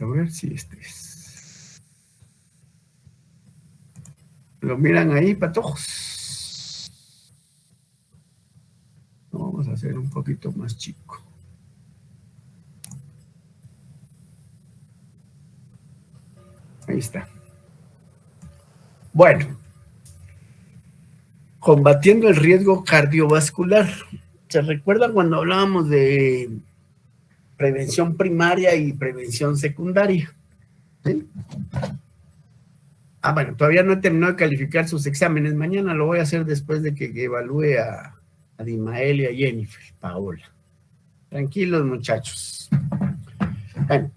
A ver si este es. ¿Lo miran ahí, patojos? Vamos a hacer un poquito más chico. Ahí está. Bueno, combatiendo el riesgo cardiovascular. ¿Se recuerdan cuando hablábamos de prevención primaria y prevención secundaria? ¿Sí? Bueno, todavía no he terminado de calificar sus exámenes. Mañana lo voy a hacer después de que evalúe a Dimael y a Jennifer, Paola. Tranquilos, muchachos. Bueno,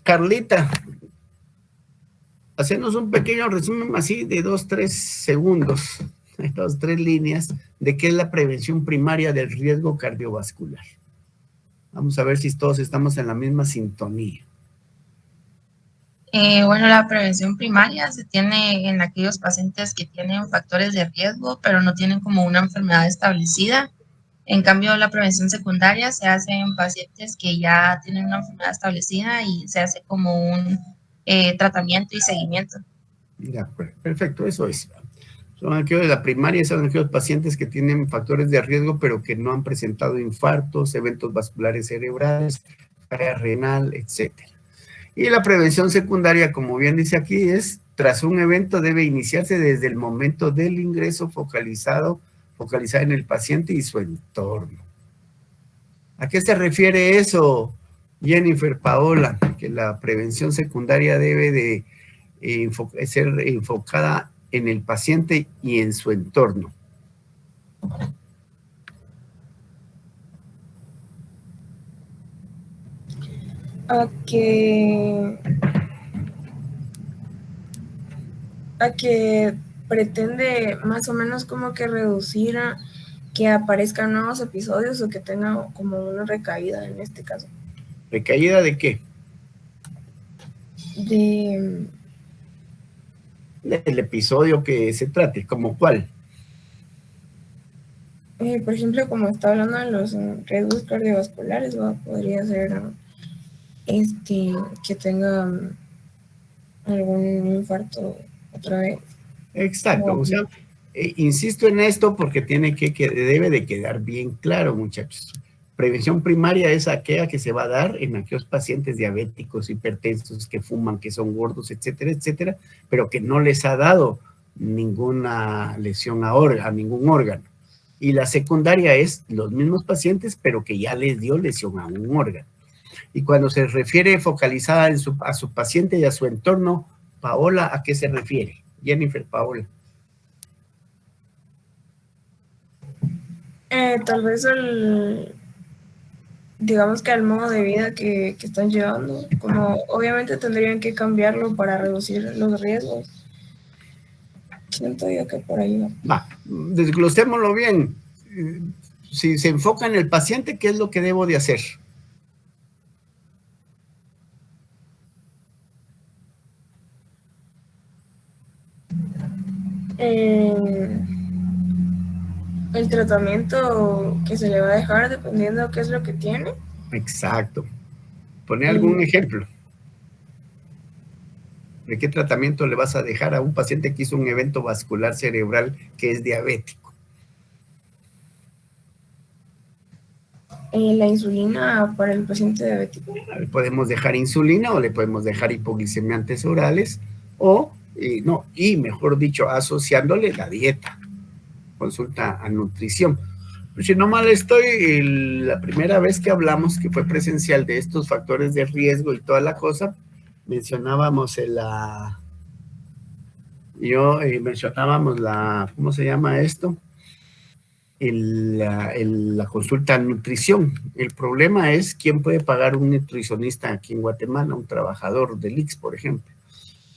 Carlita, hacernos un pequeño resumen así de 2-3 segundos, 2-3 líneas, de qué es la prevención primaria del riesgo cardiovascular. Vamos a ver si todos estamos en la misma sintonía. Bueno, la prevención primaria se tiene en aquellos pacientes que tienen factores de riesgo, pero no tienen como una enfermedad establecida. En cambio, la prevención secundaria se hace en pacientes que ya tienen una enfermedad establecida y se hace como un tratamiento y seguimiento. De acuerdo, perfecto, eso es. Son aquellos de la primaria, son aquellos pacientes que tienen factores de riesgo, pero que no han presentado infartos, eventos vasculares cerebrales, falla renal, etcétera. Y la prevención secundaria, como bien dice aquí, es tras un evento debe iniciarse desde el momento del ingreso focalizada en el paciente y su entorno. ¿A qué se refiere eso, Jennifer, Paola? Que la prevención secundaria debe de ser enfocada en el paciente y en su entorno. A que pretende más o menos como que reducir a que aparezcan nuevos episodios o que tenga como una recaída en este caso. ¿Recaída de qué? Del episodio que se trate, ¿como cuál? Por ejemplo, como está hablando de los riesgos cardiovasculares, podría ser que tenga algún infarto otra vez. Exacto, o sea, insisto en esto porque debe de quedar bien claro, muchachos. Prevención primaria es aquella que se va a dar en aquellos pacientes diabéticos, hipertensos, que fuman, que son gordos, etcétera, etcétera, pero que no les ha dado ninguna lesión a ningún órgano. Y la secundaria es los mismos pacientes, pero que ya les dio lesión a un órgano. Y cuando se refiere focalizada a su paciente y a su entorno, Paola, ¿a qué se refiere? Jennifer, Paola. Tal vez digamos que al modo de vida que están llevando, como obviamente tendrían que cambiarlo para reducir los riesgos. Siento yo que por ahí va. Desglosémoslo bien. Si se enfoca en el paciente, ¿qué es lo que debo de hacer? El tratamiento que se le va a dejar dependiendo de qué es lo que tiene. Exacto. Pone algún ejemplo. ¿De qué tratamiento le vas a dejar a un paciente que hizo un evento vascular cerebral que es diabético? La insulina para el paciente diabético. Le podemos dejar insulina o le podemos dejar hipoglicemiantes orales y mejor dicho, asociándole la dieta. Consulta a nutrición. Si no mal estoy, la primera vez que hablamos, que fue presencial, de estos factores de riesgo y toda la cosa, mencionábamos ¿cómo se llama esto? La consulta a nutrición. El problema es quién puede pagar un nutricionista aquí en Guatemala, un trabajador del IX, por ejemplo.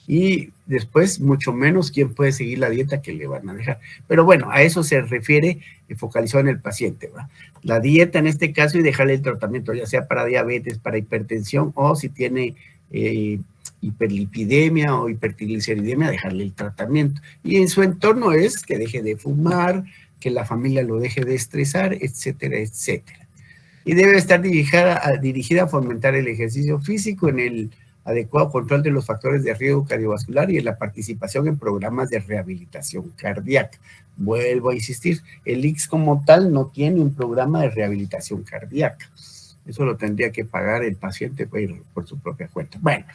Y después, mucho menos, quién puede seguir la dieta que le van a dejar. Pero bueno, a eso se refiere focalizado en el paciente, ¿verdad? La dieta en este caso y dejarle el tratamiento, ya sea para diabetes, para hipertensión, o si tiene hiperlipidemia o hipertrigliceridemia, dejarle el tratamiento. Y en su entorno es que deje de fumar, que la familia lo deje de estresar, etcétera, etcétera. Y debe estar dirigida a fomentar el ejercicio físico en el adecuado control de los factores de riesgo cardiovascular y en la participación en programas de rehabilitación cardíaca. Vuelvo a insistir, el ICS como tal no tiene un programa de rehabilitación cardíaca. Eso lo tendría que pagar el paciente por su propia cuenta. Bueno,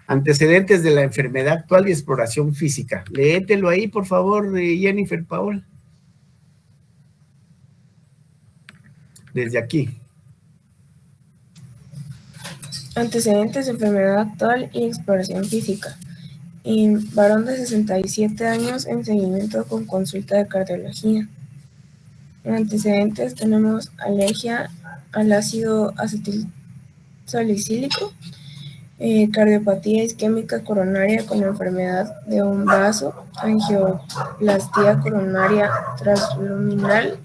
antecedentes de la enfermedad actual y exploración física. Léetelo ahí, por favor, Jennifer Paola. Desde aquí. Antecedentes de enfermedad actual y exploración física. Varón de 67 años en seguimiento con consulta de cardiología. En antecedentes tenemos alergia al ácido acetilsalicílico, cardiopatía isquémica coronaria con enfermedad de un vaso, angioplastía coronaria transluminal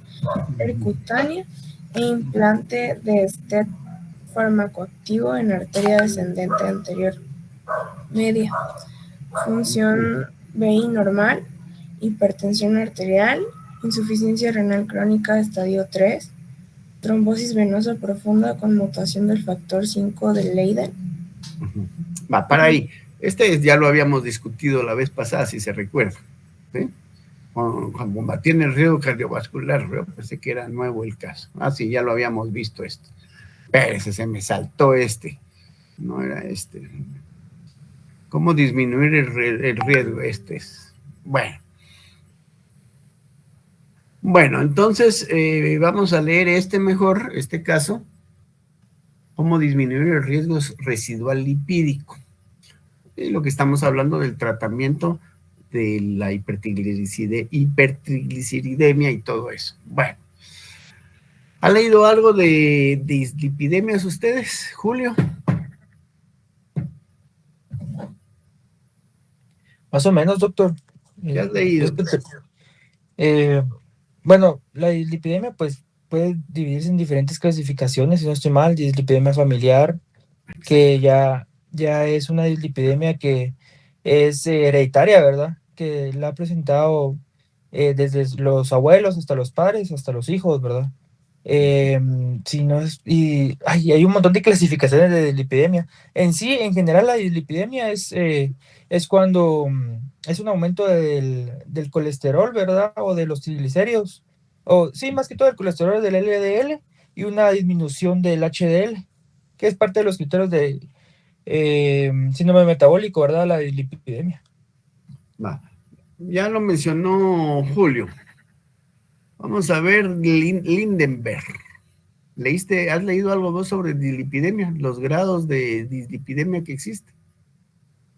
percutánea e implante de stent farmacoactivo en arteria descendente anterior media, función VI normal, hipertensión arterial, insuficiencia renal crónica estadio 3, trombosis venosa profunda con mutación del factor 5 de Leiden. Va, para ahí. Este ya lo habíamos discutido la vez pasada, si se recuerda. ¿Sí? Cuando tiene el riesgo cardiovascular, pensé que era nuevo el caso. Ah, sí, ya lo habíamos visto esto. Espérese, se me saltó este. No era este. ¿Cómo disminuir el riesgo? Este es. Bueno, entonces vamos a leer este caso. ¿Cómo disminuir el riesgo residual lipídico? Es lo que estamos hablando del tratamiento de la hipertrigliceridemia y todo eso. Bueno. ¿Han leído algo de dislipidemias ustedes, Julio? Más o menos, doctor. ¿Qué has leído? Bueno, la dislipidemia pues puede dividirse en diferentes clasificaciones, si no estoy mal. Dislipidemia familiar, que ya es una dislipidemia que es hereditaria, ¿verdad? Que la ha presentado desde los abuelos hasta los padres, hasta los hijos, ¿verdad? Si no es, y hay un montón de clasificaciones de dislipidemia. En sí, en general, la dislipidemia es cuando es un aumento del colesterol, ¿verdad? O de los triglicéridos. O sí, más que todo el colesterol del LDL y una disminución del HDL, que es parte de los criterios de síndrome metabólico, ¿verdad? La dislipidemia. Ya lo mencionó Julio. Vamos a ver Lindenberg. ¿Has leído algo vos sobre dislipidemia? Los grados de dislipidemia que existen.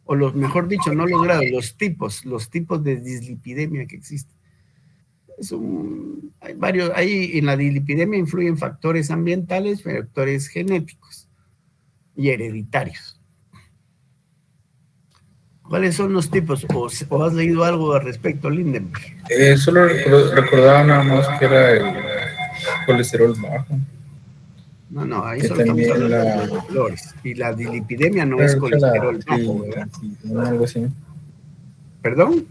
O mejor dicho, no los grados, los tipos de dislipidemia que existen. Hay varios, en la dislipidemia influyen factores ambientales, factores genéticos y hereditarios. ¿Cuáles son los tipos? ¿O has leído algo al respecto, Lindenberg? Solo recordaba nada más que era el colesterol bajo. No, ahí solo estamos hablando de los dolores. Y la dislipidemia no es colesterol bajo, ¿verdad? Algo así. ¿Perdón?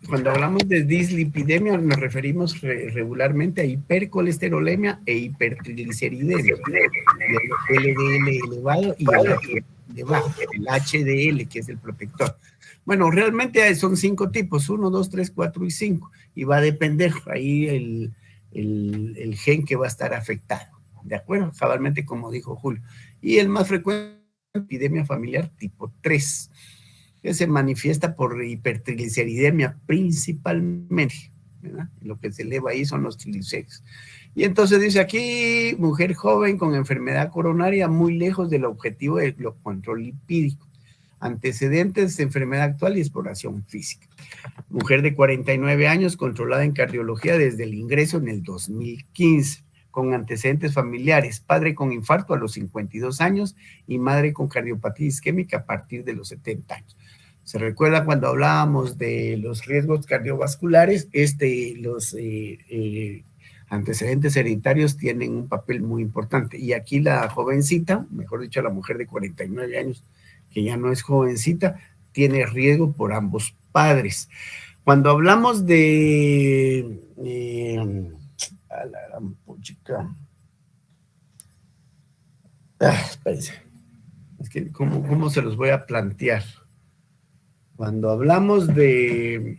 Cuando hablamos de dislipidemia nos referimos regularmente a hipercolesterolemia e hipertrigliceridemia. El LDL elevado y el bajo, el HDL, que es el protector. Bueno, realmente son 5 tipos, 1, 2, 3, 4 y 5, y va a depender ahí el gen que va a estar afectado, ¿de acuerdo? Cabalmente como dijo Julio. Y el más frecuente es epidemia familiar tipo 3, que se manifiesta por hipertrigliceridemia principalmente, ¿verdad? Lo que se eleva ahí son los triglicéridos. Y entonces dice aquí, mujer joven con enfermedad coronaria muy lejos del objetivo del control lipídico. Antecedentes de enfermedad actual y exploración física. Mujer de 49 años controlada en cardiología desde el ingreso en el 2015, con antecedentes familiares, padre con infarto a los 52 años y madre con cardiopatía isquémica a partir de los 70 años. ¿Se recuerda cuando hablábamos de los riesgos cardiovasculares? Los antecedentes hereditarios tienen un papel muy importante. Y aquí la jovencita, mejor dicho, la mujer de 49 años, que ya no es jovencita, tiene riesgo por ambos padres. Cuando hablamos de Espérense. Es que, ¿cómo se los voy a plantear? Cuando hablamos de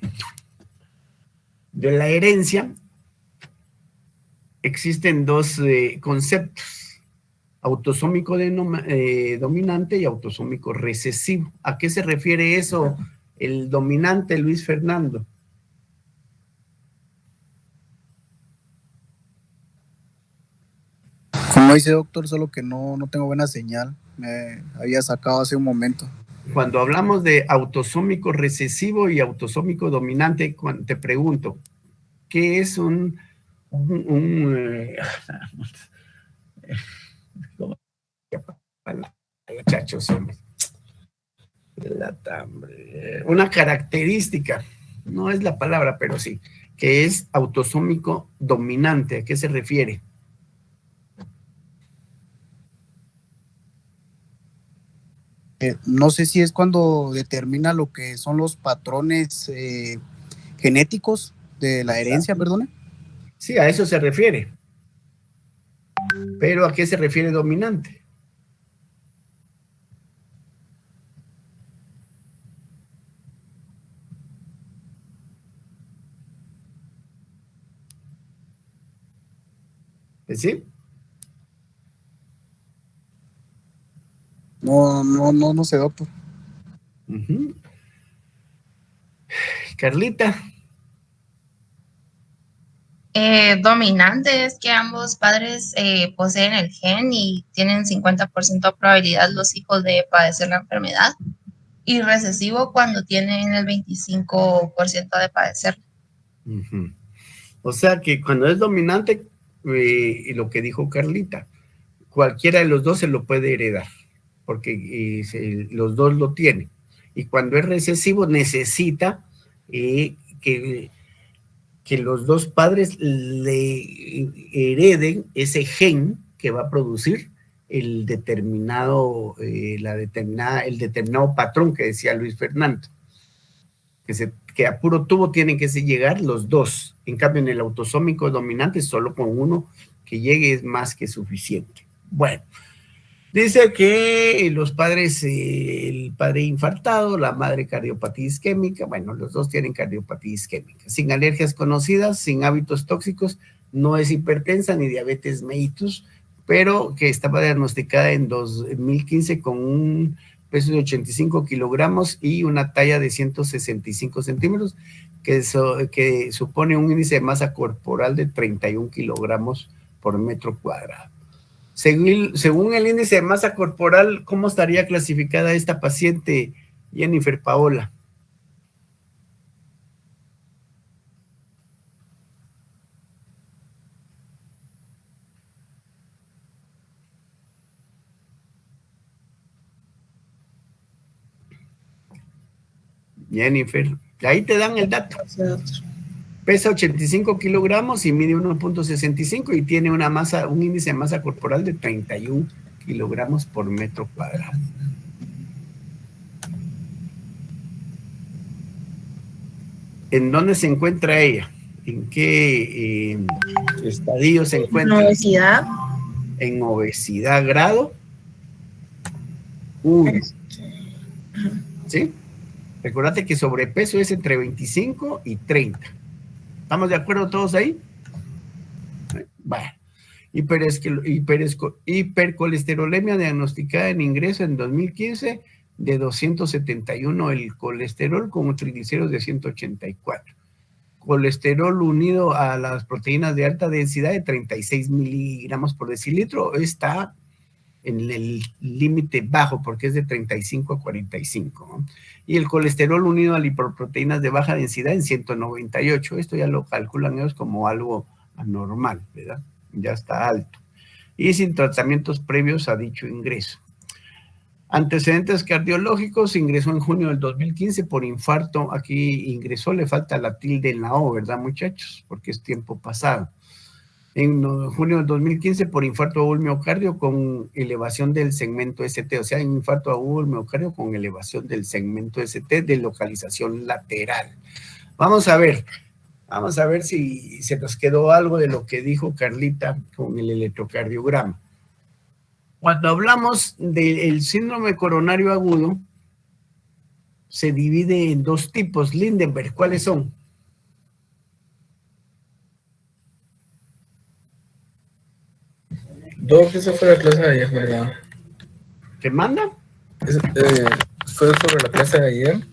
la herencia, existen dos conceptos: autosómico dominante y autosómico recesivo. ¿A qué se refiere eso, el dominante, Luis Fernando? Como dice doctor, solo que no tengo buena señal. Me había sacado hace un momento. Cuando hablamos de autosómico recesivo y autosómico dominante, te pregunto, ¿qué es un muchachos, una característica? No es la palabra, pero sí, que es autosómico dominante? ¿A qué se refiere? No sé si es cuando determina lo que son los patrones genéticos de la herencia, perdona. Sí, a eso se refiere. Pero ¿a qué se refiere dominante? ¿Sí? No sé, doctor. Carlita. Dominante es que ambos padres poseen el gen y tienen 50% probabilidad los hijos de padecer la enfermedad, y recesivo cuando tienen el 25% de padecerla. O sea que cuando es dominante, lo que dijo Carlita, cualquiera de los dos se lo puede heredar, porque los dos lo tienen. Y cuando es recesivo, necesita que los dos padres le hereden ese gen que va a producir el determinado patrón que decía Luis Fernando, que a puro tubo tienen que llegar los dos. En cambio, en el autosómico dominante, solo con uno que llegue es más que suficiente. Bueno, dice que los padres, el padre infartado, la madre cardiopatía isquémica, bueno, los dos tienen cardiopatía isquémica, sin alergias conocidas, sin hábitos tóxicos, no es hipertensa ni diabetes mellitus, pero que estaba diagnosticada en 2015 con un peso de 85 kilogramos y una talla de 165 centímetros, que supone un índice de masa corporal de 31 kilogramos por metro cuadrado. Según el índice de masa corporal, ¿cómo estaría clasificada esta paciente, Jennifer Paola? Jennifer, ahí te dan el dato. Pesa 85 kilogramos y mide 1.65 y tiene un índice de masa corporal de 31 kilogramos por metro cuadrado. ¿En dónde se encuentra ella? ¿En qué estadio se encuentra? En obesidad. En obesidad grado 1. ¿Sí? Recordate que sobrepeso es entre 25 y 30. ¿Estamos de acuerdo todos ahí? Bueno. Hipercolesterolemia diagnosticada en ingreso en 2015 de 271 el colesterol con triglicéridos de 184. Colesterol unido a las proteínas de alta densidad de 36 miligramos por decilitro está en el límite bajo porque es de 35 a 45, ¿no? Y el colesterol unido a lipoproteínas de baja densidad en 198. Esto ya lo calculan ellos como algo anormal, ¿verdad? Ya está alto. Y sin tratamientos previos a dicho ingreso. Antecedentes cardiológicos: ingresó en junio del 2015 por infarto. Aquí ingresó, le falta la tilde en la O, ¿verdad, muchachos? Porque es tiempo pasado. En junio del 2015 por infarto agudo del miocardio con elevación del segmento ST, o sea, infarto agudo del miocardio con elevación del segmento ST de localización lateral. Vamos a ver si se nos quedó algo de lo que dijo Carlita con el electrocardiograma. Cuando hablamos del síndrome coronario agudo, se divide en dos tipos. Lindenberg, ¿cuáles son? Doc, esa fue la clase de ayer, ¿verdad? ¿Te manda? ¿Fue sobre la clase de ayer?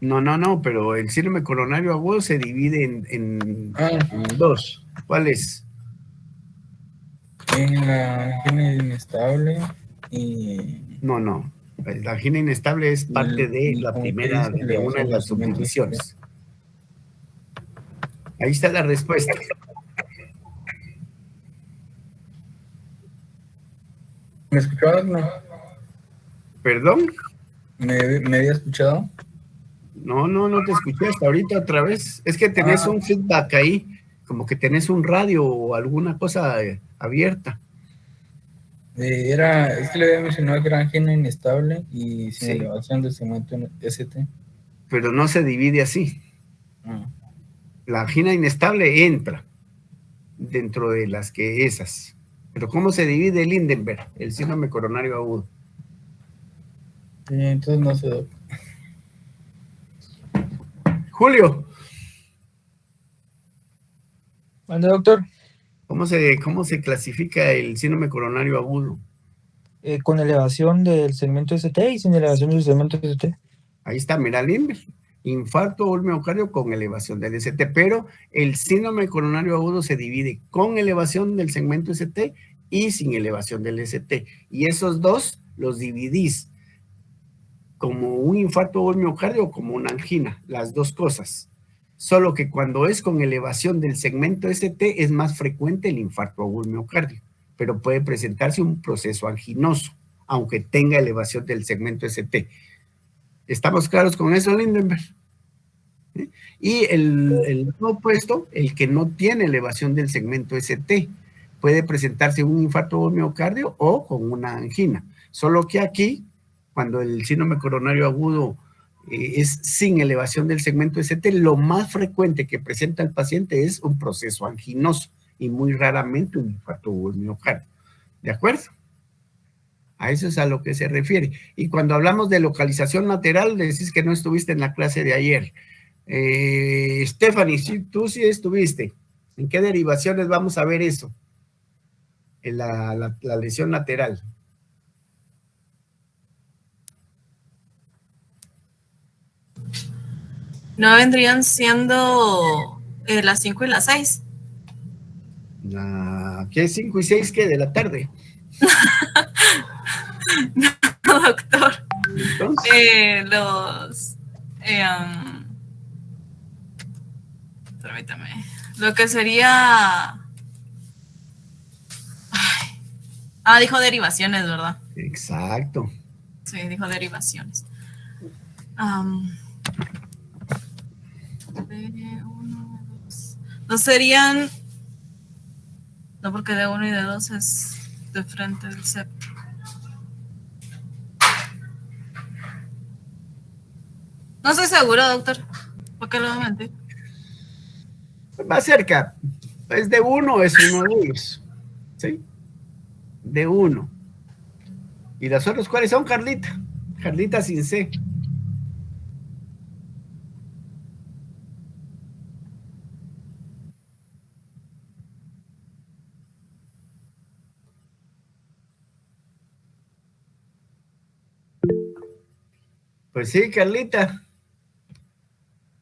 No, pero el síndrome coronario agudo se divide en Ah, dos. ¿Cuál es? en la angina inestable y No. La angina inestable es parte de la como usted primera, dice, de una de elevación las del cimiento. subdivisiones. Ahí está la respuesta. ¿Me escuchabas? No. ¿Perdón? ¿Me había escuchado? No te escuché hasta ahorita otra vez. Es que tenés un feedback ahí, como que tenés un radio o alguna cosa abierta. Es que le había mencionado que era angina inestable y sin Sí. elevación del segmento ST. Pero no se divide así. La angina inestable entra dentro de las que esas. Pero ¿cómo se divide el Lindenberg, el síndrome coronario agudo? Entonces no sé. Julio, ¿Mande, doctor? ¿cómo se clasifica el síndrome coronario agudo? Con elevación del segmento ST y sin elevación del segmento ST. Ahí está, mira, Lindenberg. Infarto o miocardio con elevación del ST, pero el síndrome coronario agudo se divide con elevación del segmento ST y sin elevación del ST. Y esos dos los dividís como un infarto o miocardio o como una angina, las dos cosas. Solo que cuando es con elevación del segmento ST es más frecuente el infarto o miocardio, pero puede presentarse un proceso anginoso, aunque tenga elevación del segmento ST. ¿Estamos claros con eso, Lindenberg? ¿Sí? Y el opuesto, el que no tiene elevación del segmento ST, puede presentarse un infarto o miocardio o con una angina. Solo que aquí, cuando el síndrome coronario agudo es sin elevación del segmento ST, lo más frecuente que presenta el paciente es un proceso anginoso y muy raramente un infarto o miocardio. ¿De acuerdo? A eso es a lo que se refiere. Y cuando hablamos de localización lateral, decís que no estuviste en la clase de ayer. Stephanie, tú sí estuviste. ¿En qué derivaciones vamos a ver eso? En la lesión lateral. ¿No vendrían siendo las 5 y las 6? ¿Qué? 5 y 6, ¿qué? De la tarde. No, doctor. Entonces, Permítame. Lo que sería... dijo derivaciones, ¿verdad? exacto. Sí, dijo derivaciones. No serían... No, porque de 1 y de 2 es de frente del septo. No estoy seguro, doctor. ¿Por qué lo voy a mentir? Más cerca. Es de 1, es uno de ellos. ¿Sí? De 1. ¿Y las otras cuáles son, Carlita? Carlita sin C. Pues sí, Carlita.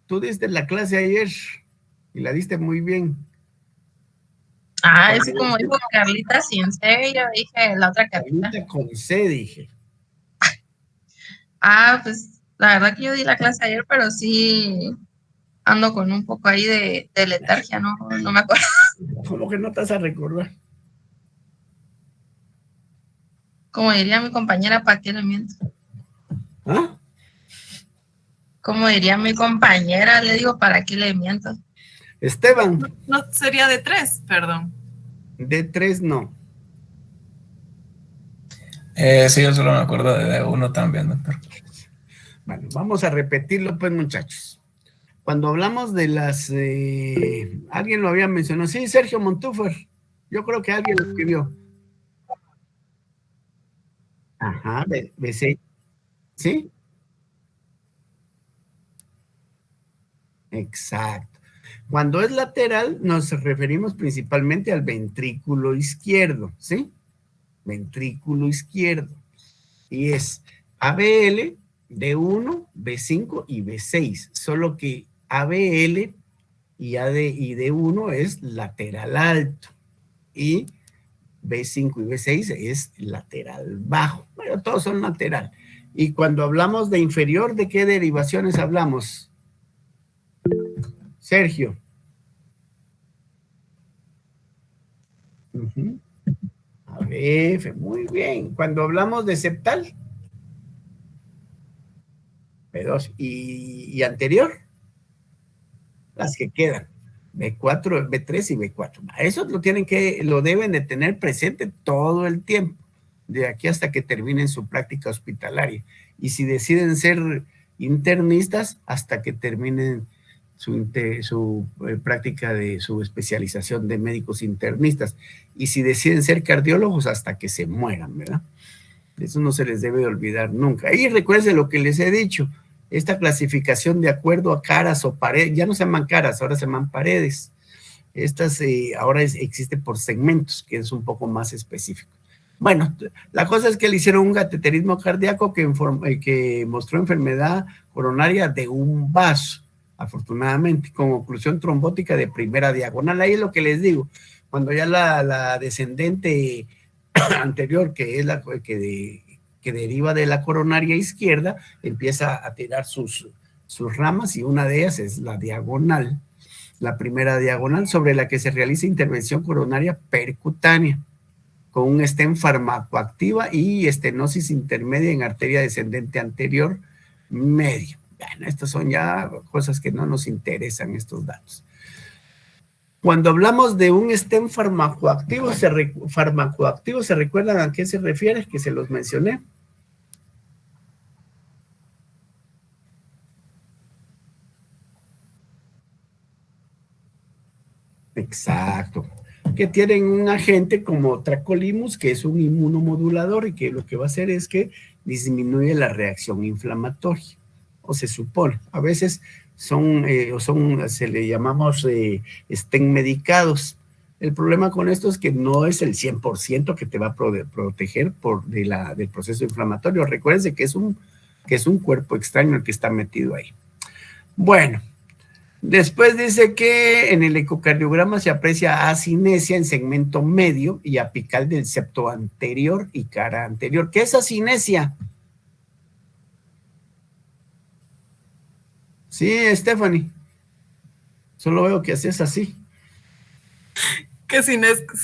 Tú diste la clase ayer y la diste muy bien. Es como dijo Carlita sin C, yo dije la otra Carlita. Carlita con C, dije. Pues la verdad que yo di la clase ayer, pero sí ando con un poco ahí de letargia, no me acuerdo. ¿Cómo que no te vas a recordar? Como diría mi compañera, ¿para qué le miento? ¿Ah? Como diría mi compañera, le digo, ¿para qué le miento? Esteban. No sería de 3, perdón. De 3 no. Sí, yo solo me acuerdo de 1 también, doctor. Bueno, vamos a repetirlo pues, muchachos. Cuando hablamos de las... alguien lo había mencionado. Sí, Sergio Montúfer. Yo creo que alguien lo escribió. Ajá, B6. ¿Sí? Exacto. Cuando es lateral, nos referimos principalmente al ventrículo izquierdo, ¿sí? Ventrículo izquierdo. Y es ABL, D1, B5 y B6. Solo que ABL y D1 es lateral alto. Y B5 y B6 es lateral bajo. Bueno, todos son lateral. Y cuando hablamos de inferior, ¿de qué derivaciones hablamos? Sergio. ABF, muy bien. Cuando hablamos de septal, B2 y anterior, las que quedan, B4, B3 y B4. Eso lo deben de tener presente todo el tiempo, de aquí hasta que terminen su práctica hospitalaria. Y si deciden ser internistas, hasta que terminen su práctica de su especialización de médicos internistas. Y si deciden ser cardiólogos, hasta que se mueran, ¿verdad? Eso no se les debe olvidar nunca. Y recuerden lo que les he dicho, esta clasificación de acuerdo a caras o paredes, ya no se llaman caras, ahora se llaman paredes. Estas ahora existe por segmentos, que es un poco más específico. Bueno, la cosa es que le hicieron un cateterismo cardíaco que mostró enfermedad coronaria de un vaso, afortunadamente, con oclusión trombótica de primera diagonal. Ahí es lo que les digo, cuando ya la descendente anterior, que es la que deriva de la coronaria izquierda, empieza a tirar sus ramas, y una de ellas es la diagonal, la primera diagonal, sobre la que se realiza intervención coronaria percutánea, con un stent farmacoactiva y estenosis intermedia en arteria descendente anterior medio. Bueno, estas son ya cosas que no nos interesan, estos datos. Cuando hablamos de un stent farmacoactivo, ¿se recuerdan a qué se refiere? Que se los mencioné. Exacto. Que tienen un agente como tracolimus, que es un inmunomodulador y que lo que va a hacer es que disminuye la reacción inflamatoria, o se supone. A veces se le llamamos stent medicados. El problema con esto es que no es el 100% que te va a proteger del proceso inflamatorio. Recuérdense que es un cuerpo extraño el que está metido ahí. Bueno. Después dice que en el ecocardiograma se aprecia asinesia en segmento medio y apical del septo anterior y cara anterior. ¿Qué es asinesia? Sí, Stephanie. Solo veo que haces así. Que si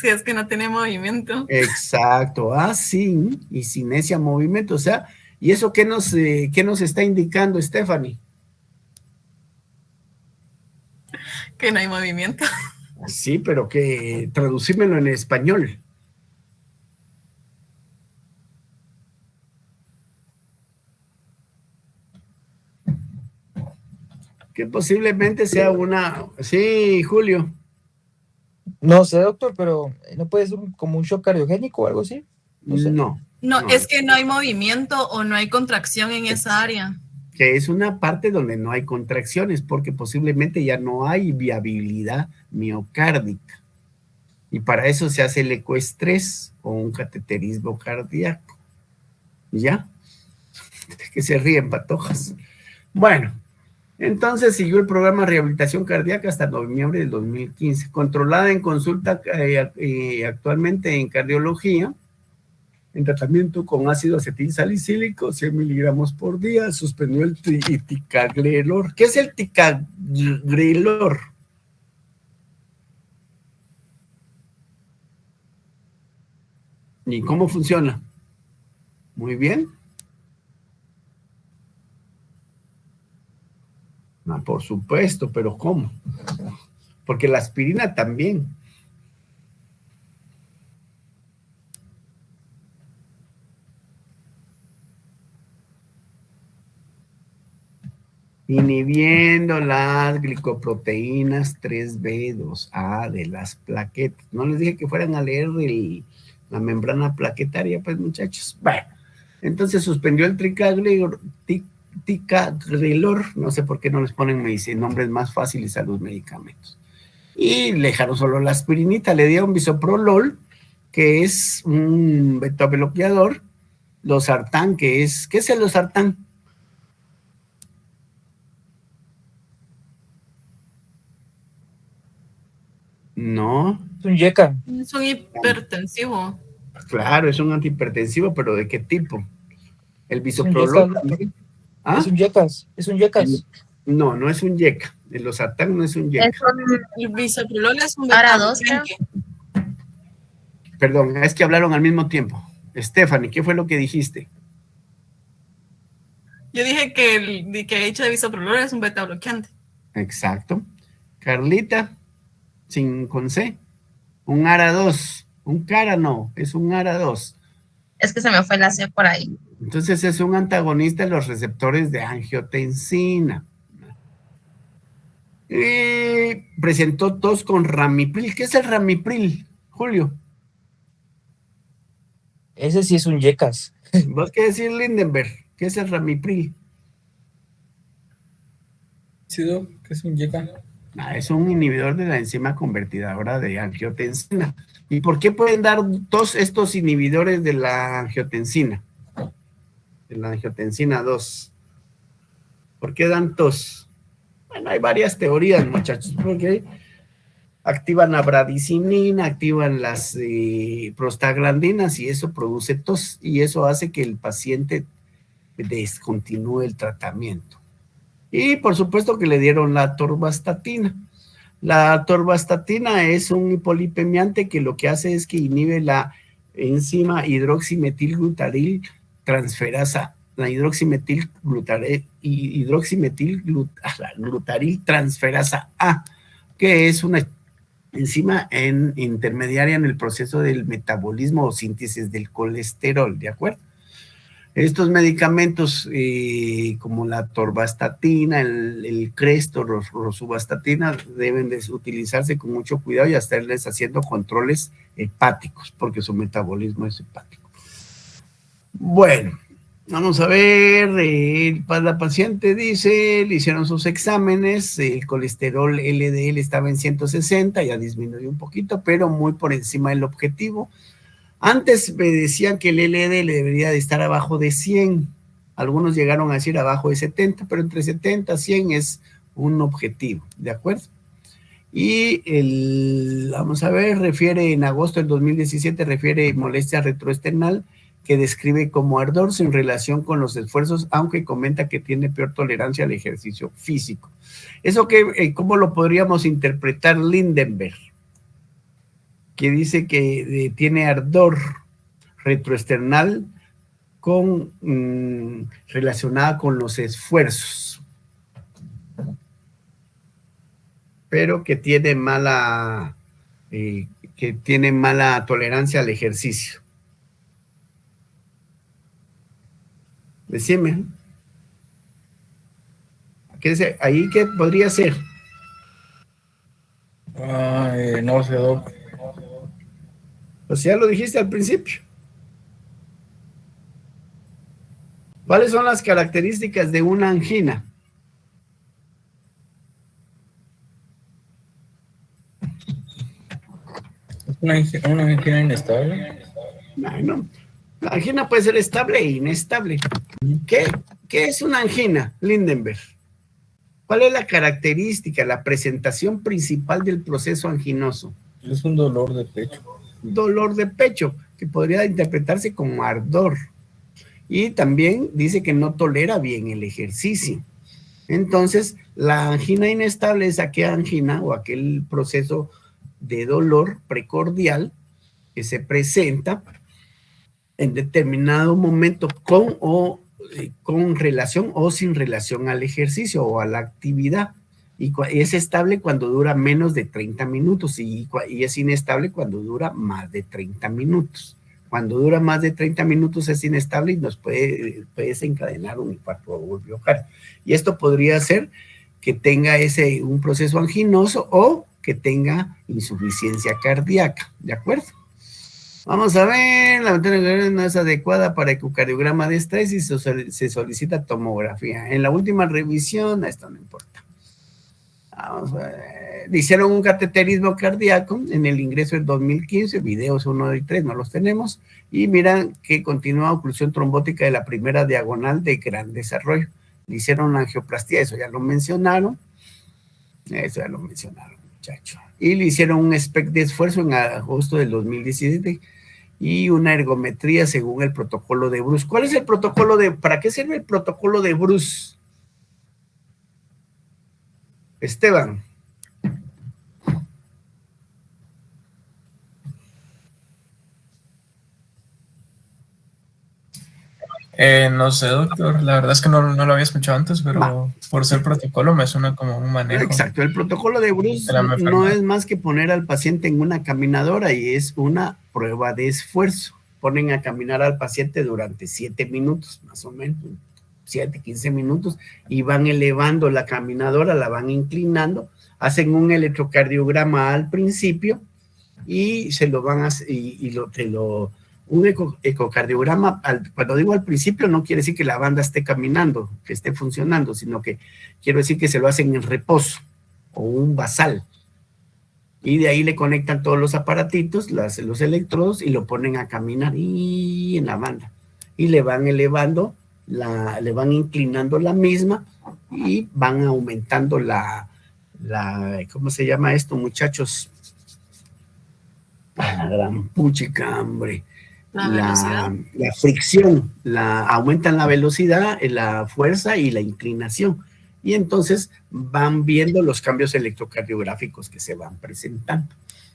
es que no tiene movimiento. Exacto, asin y sinesia movimiento. O sea, ¿y eso qué nos está indicando, Stephanie? Que no hay movimiento. Sí, pero que traducímelo en español. Que posiblemente sea una... Sí, Julio. No sé, doctor, pero ¿no puede ser como un shock cardiogénico o algo así? No sé. No, es que no hay movimiento o no hay contracción en esa área. Que es una parte donde no hay contracciones, porque posiblemente ya no hay viabilidad miocárdica. Y para eso se hace el ecoestrés o un cateterismo cardíaco. ¿Ya? Que se ríen, patojas. Bueno, entonces siguió el programa de rehabilitación cardíaca hasta noviembre del 2015, controlada en consulta actualmente en cardiología, en tratamiento con ácido acetilsalicílico, 100 miligramos por día, suspendió el ticagrelor. ¿Qué es el ticagrelor? ¿Y cómo funciona? Muy bien. Por supuesto, pero ¿cómo? Porque la aspirina también. Inhibiendo las glicoproteínas 3B2A de las plaquetas. No les dije que fueran a leer la membrana plaquetaria, pues, muchachos. Bueno, Entonces suspendió el ticagrelor, no sé por qué no les ponen nombres más fáciles a los medicamentos. Y le dejaron solo la aspirinita, le dieron bisoprolol, que es un betabloqueador, losartán, ¿qué es el losartán? No. Es un yeca. Es un hipertensivo. Claro, es un antihipertensivo, pero ¿de qué tipo? El bisoprolol también. ¿Ah? Es un yecas. No, no es un yeca. El losartán no es un yeca. El bisoprolol es un Ara-2, Perdón, es que hablaron al mismo tiempo. Stephanie, ¿qué fue lo que dijiste? Yo dije que el dicho de bisoprolol es un beta bloqueante. Exacto. Carlita, con C. Un ARA2. Un cara no, es un ARA2. Es que se me fue la C por ahí. Entonces es un antagonista de los receptores de angiotensina. Y presentó tos con ramipril. ¿Qué es el ramipril, Julio? Ese sí es un yecas. ¿Vos qué decir, Lindenberg? ¿Qué es el ramipril? Sí, ¿qué es un yeca? Es un inhibidor de la enzima convertidora de angiotensina. ¿Y por qué pueden dar todos estos inhibidores de la angiotensina? De la angiotensina 2. ¿Por qué dan tos? Bueno, hay varias teorías, muchachos, porque activan la bradicinina, activan las prostaglandinas y eso produce tos y eso hace que el paciente descontinúe el tratamiento. Y por supuesto que le dieron la atorvastatina. La atorvastatina es un hipolipemiante que lo que hace es que inhibe la enzima hidroximetilglutaril transferasa, la hidroximetilglutaril transferasa A, que es una enzima intermediaria en el proceso del metabolismo o síntesis del colesterol, ¿de acuerdo? Estos medicamentos como la atorvastatina, el Crestor, rosuvastatina, deben de utilizarse con mucho cuidado y estarles haciendo controles hepáticos, porque su metabolismo es hepático. Bueno, vamos a ver, la paciente dice, le hicieron sus exámenes, el colesterol LDL estaba en 160, ya disminuyó un poquito, pero muy por encima del objetivo. Antes me decían que el LDL debería de estar abajo de 100, algunos llegaron a decir abajo de 70, pero entre 70 y 100 es un objetivo, ¿de acuerdo? Y vamos a ver, refiere en agosto del 2017, refiere molestia retroesternal que describe como ardor sin relación con los esfuerzos, aunque comenta que tiene peor tolerancia al ejercicio físico. ¿Eso cómo lo podríamos interpretar, Lindenberg? Que dice que tiene ardor retroesternal relacionada con los esfuerzos, pero que tiene mala tolerancia al ejercicio. Decime. ¿Ahí qué podría ser? No sé, Doc. Pues ya lo dijiste al principio. ¿Cuáles son las características de una angina? ¿Una angina inestable? No. La angina puede ser estable e inestable. ¿Qué es una angina, Lindenberg? ¿Cuál es la característica, la presentación principal del proceso anginoso? Es un dolor de pecho. Dolor de pecho, que podría interpretarse como ardor. Y también dice que no tolera bien el ejercicio. Entonces, la angina inestable es aquella angina o aquel proceso de dolor precordial que se presenta en determinado momento con relación o sin relación al ejercicio o a la actividad. Y es estable cuando dura menos de 30 minutos y es inestable cuando dura más de 30 minutos. Cuando dura más de 30 minutos es inestable y nos puede desencadenar un infarto miocardio. Y esto podría ser que tenga un proceso anginoso o que tenga insuficiencia cardíaca, ¿de acuerdo? Vamos a ver, la ventana no es adecuada para ecocardiograma de estrés y se solicita tomografía. En la última revisión, esto no importa. Vamos a ver. Hicieron un cateterismo cardíaco en el ingreso del 2015, videos 1 y 3, no los tenemos, y miran que continúa oclusión trombótica de la primera diagonal de gran desarrollo. Le hicieron una angioplastía, eso ya lo mencionaron, muchachos. Y le hicieron un SPECT de esfuerzo en agosto del 2017 y una ergometría según el protocolo de Bruce. ¿Cuál es el protocolo para qué sirve el protocolo de Bruce? Esteban. No sé, doctor. La verdad es que no lo había escuchado antes, pero por ser protocolo me suena como un manejo. Exacto. El protocolo de Bruce no es más que poner al paciente en una caminadora y es una prueba de esfuerzo. Ponen a caminar al paciente durante 7 minutos, más o menos, 7, 15 minutos, y van elevando la caminadora, la van inclinando, hacen un electrocardiograma al principio y se lo van a un ecocardiograma, cuando digo al principio, no quiere decir que la banda esté caminando, que esté funcionando, sino que quiero decir que se lo hacen en reposo o un basal. Y de ahí le conectan todos los aparatitos, los electrodos, y lo ponen a caminar y en la banda. Y le van elevando, le van inclinando la misma y van aumentando ¿cómo se llama esto, muchachos? La gran puchica, hombre. La fricción, aumentan la velocidad, la fuerza y la inclinación. Y entonces van viendo los cambios electrocardiográficos que se van presentando.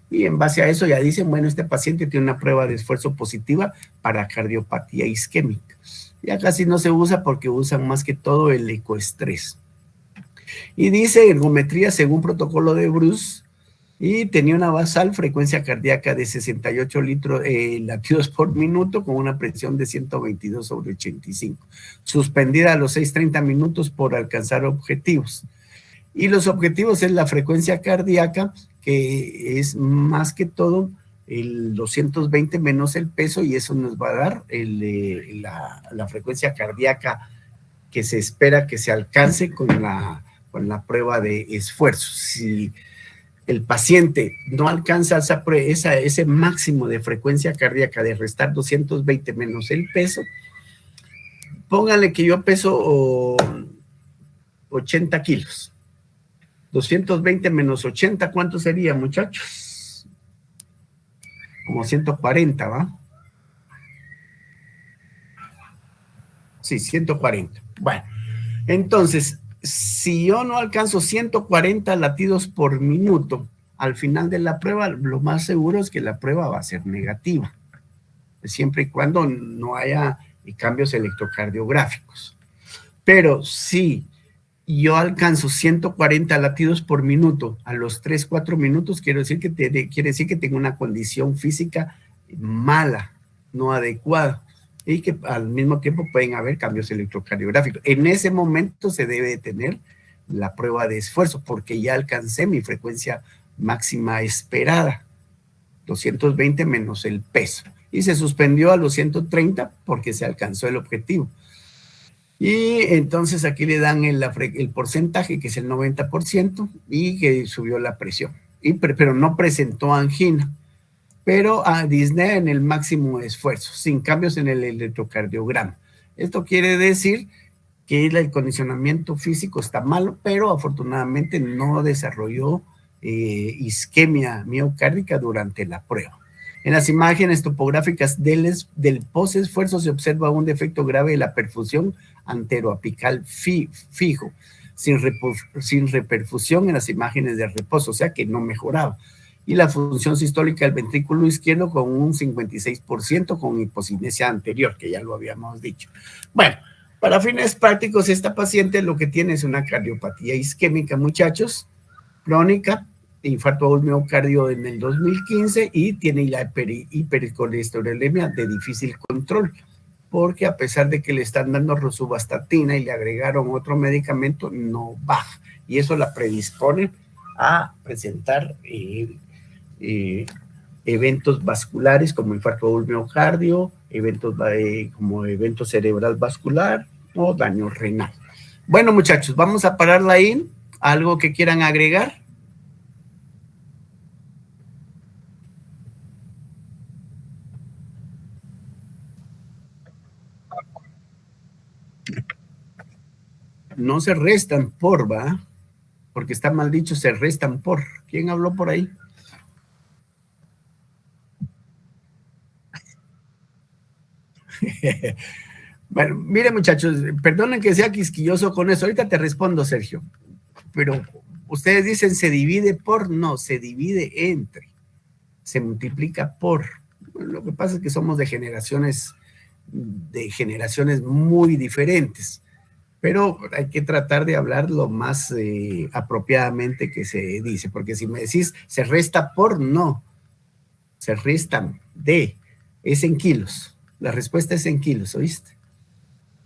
Y en base a eso ya dicen, bueno, este paciente tiene una prueba de esfuerzo positiva para cardiopatía isquémica. Ya casi no se usa porque usan más que todo el ecoestrés. Y dice ergometría según protocolo de Bruce, y tenía una basal frecuencia cardíaca de 68 latidos por minuto con una presión de 122/85, suspendida a los 6:30 minutos por alcanzar objetivos. Y los objetivos es la frecuencia cardíaca, que es más que todo el 220 menos el peso, y eso nos va a dar la frecuencia cardíaca que se espera que se alcance con la prueba de esfuerzo. Si el paciente no alcanza ese máximo de frecuencia cardíaca de restar 220 menos el peso, pónganle que yo peso 80 kilos. 220 menos 80, ¿cuánto sería, muchachos? Como 140, ¿va? Sí, 140. Bueno, entonces, si yo no alcanzo 140 latidos por minuto al final de la prueba, lo más seguro es que la prueba va a ser negativa, siempre y cuando no haya cambios electrocardiográficos. Pero si yo alcanzo 140 latidos por minuto a los 3, 4 minutos, quiere decir que tengo una condición física mala, no adecuada, y que al mismo tiempo pueden haber cambios electrocardiográficos. En ese momento se debe tener la prueba de esfuerzo, porque ya alcancé mi frecuencia máxima esperada, 220 menos el peso, y se suspendió a los 130 porque se alcanzó el objetivo. Y entonces aquí le dan el porcentaje, que es el 90%, y que subió la presión, pero no presentó angina, pero a disnea en el máximo esfuerzo, sin cambios en el electrocardiograma. Esto quiere decir que el condicionamiento físico está malo, pero afortunadamente no desarrolló isquemia miocárdica durante la prueba. En las imágenes topográficas del posesfuerzo se observa un defecto grave de la perfusión anteroapical fijo, sin reperfusión en las imágenes de reposo, o sea que no mejoraba. Y la función sistólica del ventrículo izquierdo con un 56% con hipocinesia anterior, que ya lo habíamos dicho. Bueno, para fines prácticos, esta paciente lo que tiene es una cardiopatía isquémica, muchachos, crónica, infarto agudo miocardio en el 2015, y tiene la hipercolesterolemia de difícil control, porque a pesar de que le están dando rosuvastatina y le agregaron otro medicamento, no baja, y eso la predispone a presentar eventos vasculares como infarto del miocardio, eventos como evento cerebral vascular o daño renal. Bueno, muchachos, vamos a pararla ahí. ¿Algo que quieran agregar? No se restan por, ¿va? Porque está mal dicho, se restan por. ¿Quién habló por ahí? Bueno, mire, muchachos, perdonen que sea quisquilloso con eso. Ahorita te respondo, Sergio. Pero ustedes dicen se divide por, no, se divide entre. Se multiplica por. Bueno, lo que pasa es que somos de generaciones muy diferentes. Pero hay que tratar de hablar lo más apropiadamente que se dice, porque si me decís se resta por, no, se restan de, es en kilos. La respuesta es en kilos, ¿oíste?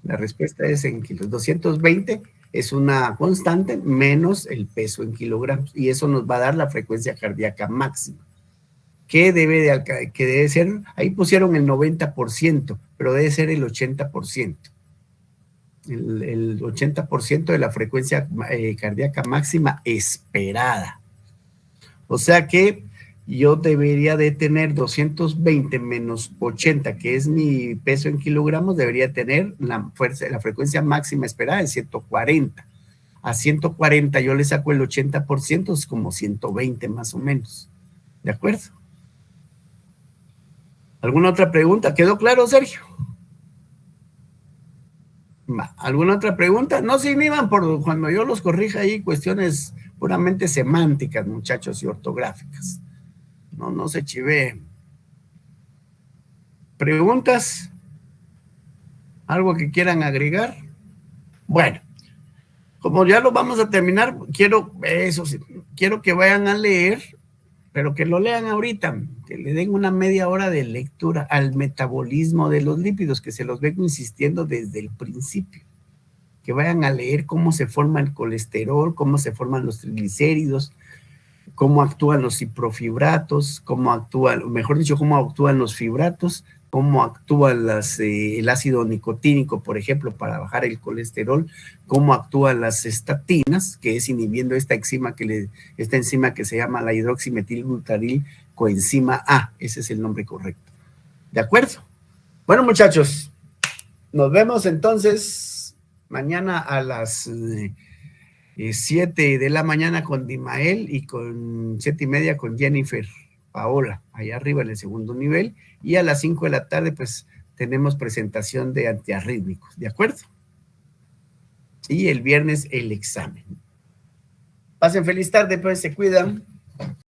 La respuesta es en kilos. 220 es una constante menos el peso en kilogramos, y eso nos va a dar la frecuencia cardíaca máxima. Que debe ser, ahí pusieron el 90%, pero debe ser el 80%. El 80% de la frecuencia cardíaca máxima esperada. O sea que yo debería de tener 220 menos 80, que es mi peso en kilogramos, debería tener la frecuencia máxima esperada de 140. A 140 yo le saco el 80%, es como 120 más o menos. ¿De acuerdo? ¿Alguna otra pregunta? ¿Quedó claro, Sergio? ¿Alguna otra pregunta? No se inhiban por cuando yo los corrija ahí cuestiones puramente semánticas, muchachos, y ortográficas. No se chiveen. ¿Preguntas? ¿Algo que quieran agregar? Bueno, como ya lo vamos a terminar, quiero que vayan a leer, pero que lo lean ahorita, que le den una media hora de lectura al metabolismo de los lípidos, que se los vengo insistiendo desde el principio. Que vayan a leer cómo se forma el colesterol, cómo se forman los triglicéridos, cómo actúan los ciprofibratos, cómo actúan los fibratos, cómo actúa el ácido nicotínico, por ejemplo, para bajar el colesterol, cómo actúan las estatinas, que es inhibiendo esta enzima que se llama la hidroximetilglutaril coenzima A, ese es el nombre correcto. ¿De acuerdo? Bueno, muchachos, nos vemos entonces mañana a las 7 de la mañana con Dimael y con 7:30 con Jennifer Paola, allá arriba en el segundo nivel, y a las 5 de la tarde pues tenemos presentación de antiarrítmicos, ¿de acuerdo? Y el viernes el examen. Pasen feliz tarde, pues se cuidan.